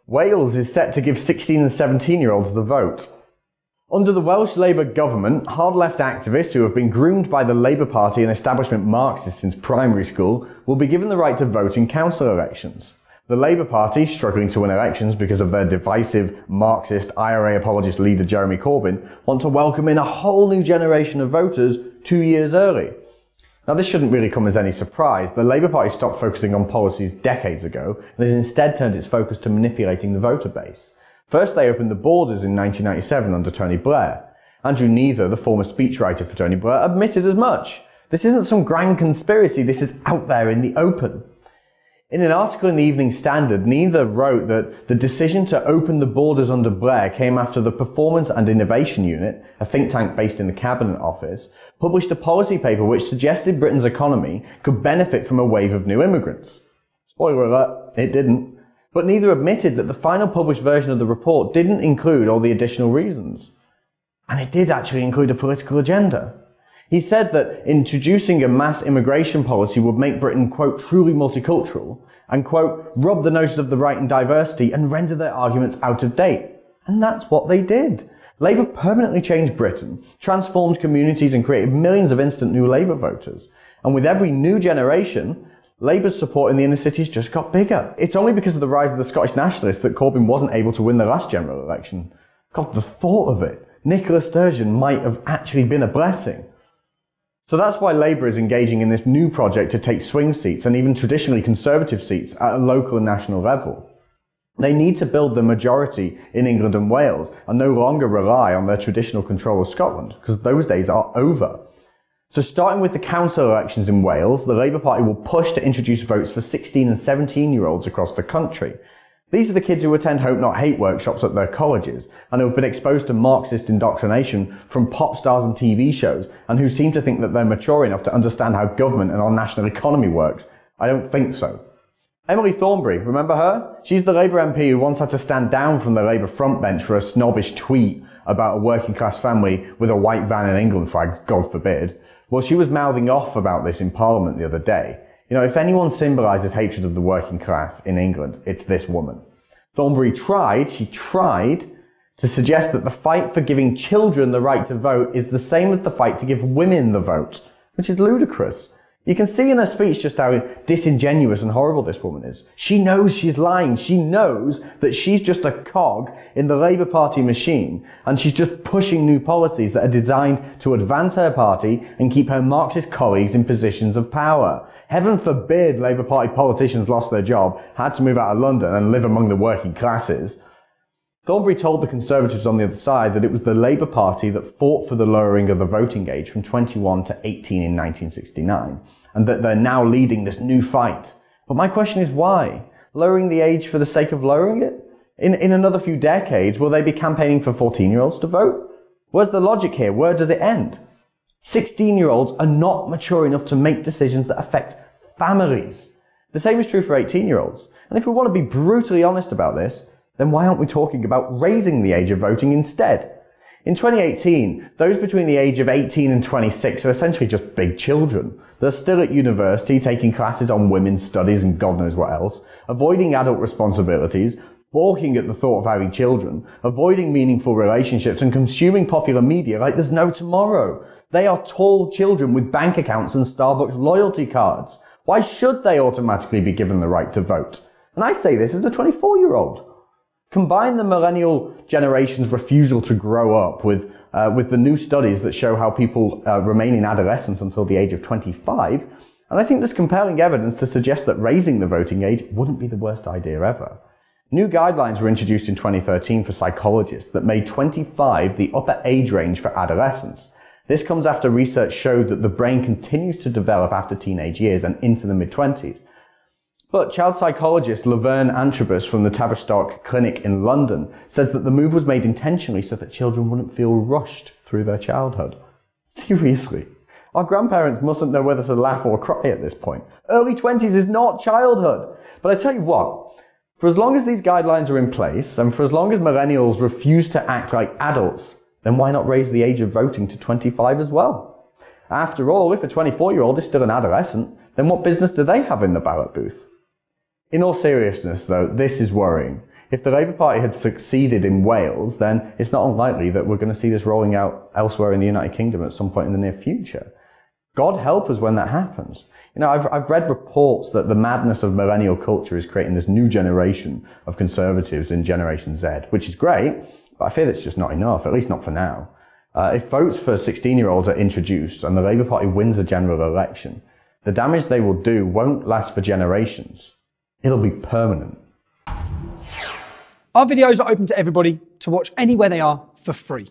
Wales is set to give 16 and 17-year-olds the vote. Under the Welsh Labour government, hard-left activists who have been groomed by the Labour Party and establishment Marxists since primary school will be given the right to vote in council elections. The Labour Party, struggling to win elections because of their divisive, Marxist, IRA apologist leader Jeremy Corbyn, want to welcome in a whole new generation of voters 2 years early. Now, this shouldn't really come as any surprise. The Labour Party stopped focusing on policies decades ago and has instead turned its focus to manipulating the voter base. First, they opened the borders in 1997 under Tony Blair. Andrew Neither, the former speechwriter for Tony Blair, admitted as much. This isn't some grand conspiracy, this is out there in the open. In an article in the Evening Standard, Neither wrote that the decision to open the borders under Blair came after the Performance and Innovation Unit, a think tank based in the Cabinet Office, published a policy paper which suggested Britain's economy could benefit from a wave of new immigrants. Spoiler alert, it didn't. But Neither admitted that the final published version of the report didn't include all the additional reasons. And it did actually include a political agenda. He said that introducing a mass immigration policy would make Britain, quote, truly multicultural, and, quote, rob the notion of the right and diversity and render their arguments out of date. And that's what they did. Labour permanently changed Britain, transformed communities and created millions of instant new Labour voters. And with every new generation, Labour's support in the inner cities just got bigger. It's only because of the rise of the Scottish nationalists that Corbyn wasn't able to win the last general election. God, the thought of it. Nicola Sturgeon might have actually been a blessing. So that's why Labour is engaging in this new project to take swing seats and even traditionally conservative seats at a local and national level. They need to build the majority in England and Wales and no longer rely on their traditional control of Scotland, because those days are over. So starting with the council elections in Wales, the Labour Party will push to introduce votes for 16 and 17-year-olds across the country. These are the kids who attend Hope Not Hate workshops at their colleges and who have been exposed to Marxist indoctrination from pop stars and TV shows and who seem to think that they're mature enough to understand how government and our national economy works. I don't think so. Emily Thornberry, remember her? She's the Labour MP who once had to stand down from the Labour front bench for a snobbish tweet about a working class family with a white van and England flag, God forbid. Well, she was mouthing off about this in Parliament the other day. You know, if anyone symbolises hatred of the working class in England, it's this woman. Thornberry tried to suggest that the fight for giving children the right to vote is the same as the fight to give women the vote, which is ludicrous. You can see in her speech just how disingenuous and horrible this woman is. She knows she's lying. She knows that she's just a cog in the Labour Party machine, and she's just pushing new policies that are designed to advance her party and keep her Marxist colleagues in positions of power. Heaven forbid Labour Party politicians lost their job, had to move out of London and live among the working classes. Thornberry told the Conservatives on the other side that it was the Labour Party that fought for the lowering of the voting age from 21 to 18 in 1969, and that they're now leading this new fight. But my question is why? Lowering the age for the sake of lowering it? In another few decades, will they be campaigning for 14-year-olds to vote? Where's the logic here? Where does it end? 16-year-olds are not mature enough to make decisions that affect families. The same is true for 18-year-olds. And if we want to be brutally honest about this, then why aren't we talking about raising the age of voting instead? In 2018, those between the age of 18 and 26 are essentially just big children. They're still at university, taking classes on women's studies and God knows what else, avoiding adult responsibilities, balking at the thought of having children, avoiding meaningful relationships and consuming popular media like there's no tomorrow. They are tall children with bank accounts and Starbucks loyalty cards. Why should they automatically be given the right to vote? And I say this as a 24-year-old. Combine the millennial generation's refusal to grow up with the new studies that show how people remain in adolescence until the age of 25, and I think there's compelling evidence to suggest that raising the voting age wouldn't be the worst idea ever. New guidelines were introduced in 2013 for psychologists that made 25 the upper age range for adolescence. This comes after research showed that the brain continues to develop after teenage years and into the mid-20s. But child psychologist Laverne Antrobus from the Tavistock Clinic in London says that the move was made intentionally so that children wouldn't feel rushed through their childhood. Seriously. Our grandparents mustn't know whether to laugh or cry at this point. Early 20s is not childhood. But I tell you what, for as long as these guidelines are in place, and for as long as millennials refuse to act like adults, then why not raise the age of voting to 25 as well? After all, if a 24-year-old is still an adolescent, then what business do they have in the ballot booth? In all seriousness, though, this is worrying. If the Labour Party had succeeded in Wales, then it's not unlikely that we're going to see this rolling out elsewhere in the United Kingdom at some point in the near future. God help us when that happens. You know, I've read reports that the madness of millennial culture is creating this new generation of conservatives in Generation Z, which is great, but I fear that's just not enough, at least not for now. If votes for 16-year-olds are introduced and the Labour Party wins a general election, the damage they will do won't last for generations. It'll be permanent. Our videos are open to everybody to watch anywhere they are for free,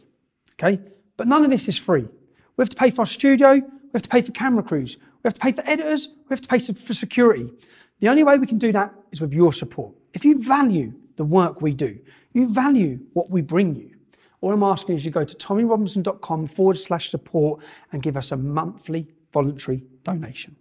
okay? But none of this is free. We have to pay for our studio, we have to pay for camera crews, we have to pay for editors, we have to pay for security. The only way we can do that is with your support. If you value the work we do, you value what we bring you, all I'm asking is you go to tommyrobinson.com/support and give us a monthly voluntary donation.